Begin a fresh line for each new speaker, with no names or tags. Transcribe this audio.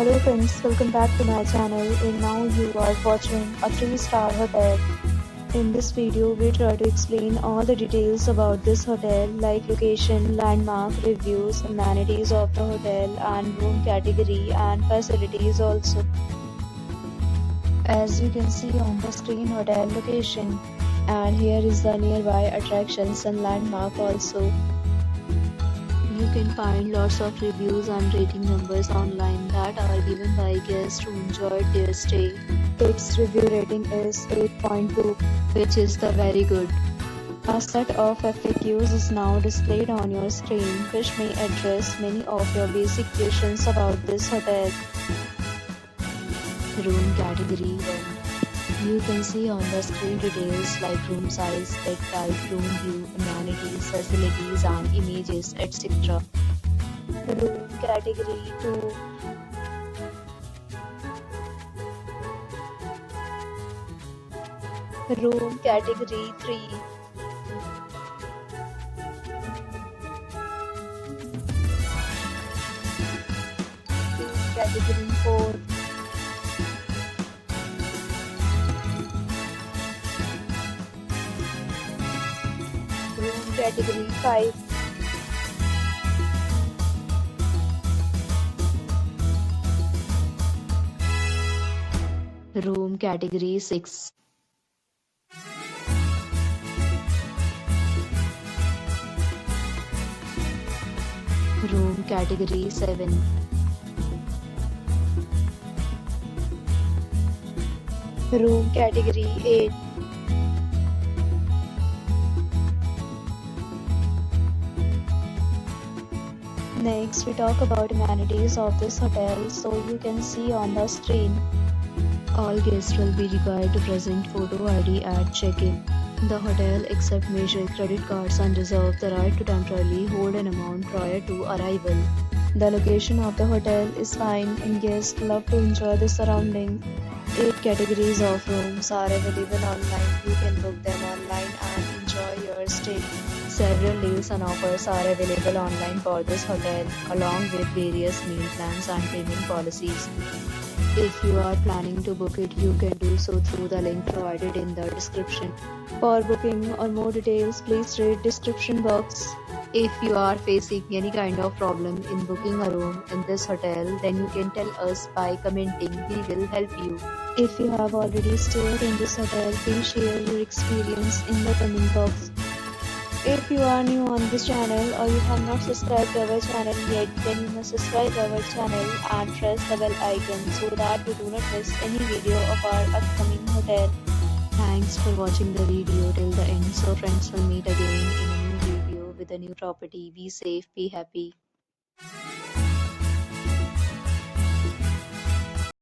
Hello friends, welcome back to my channel and now you are watching a 3-star hotel. In this video, we try to explain all the details about this hotel like location, landmark, reviews, amenities of the hotel and room category and facilities also. As you can see on the screen, hotel location, and here is the nearby attractions and landmark also. You can find lots of reviews and rating numbers online that are given by guests who enjoyed their stay. Its review rating is 8.2, which is the very good. A set of FAQs is now displayed on your screen, which may address many of your basic questions about this hotel. Room category 1. You can see on the screen details like room size, bed type, room view, amenities, facilities and images, etc. Room category 2. Room category 3. Room category 4. Room category 5. Room category 6. Room category 7. Room category 8. Next, we talk about amenities of this hotel, so you can see on the screen. All guests will be required to present photo ID at check-in. The hotel accepts major credit cards and reserves the right to temporarily hold an amount prior to arrival. The location of the hotel is fine and guests love to enjoy the surrounding. 8 categories of rooms are available online. You can book them online and enjoy your stay. Several deals and offers are available online for this hotel, along with various meal plans and payment policies. If you are planning to book it, you can do so through the link provided in the description. For booking or more details, please read description box. If you are facing any kind of problem in booking a room in this hotel, then you can tell us by commenting. We will help you. If you have already stayed in this hotel, please share your experience in the comment box. If you are new on this channel or you have not subscribed to our channel yet, then you must subscribe our channel and press the bell icon so that you do not miss any video of our upcoming hotel. Thanks for watching the video till the end. So friends, will meet again in a new video with a new property. Be safe, be happy.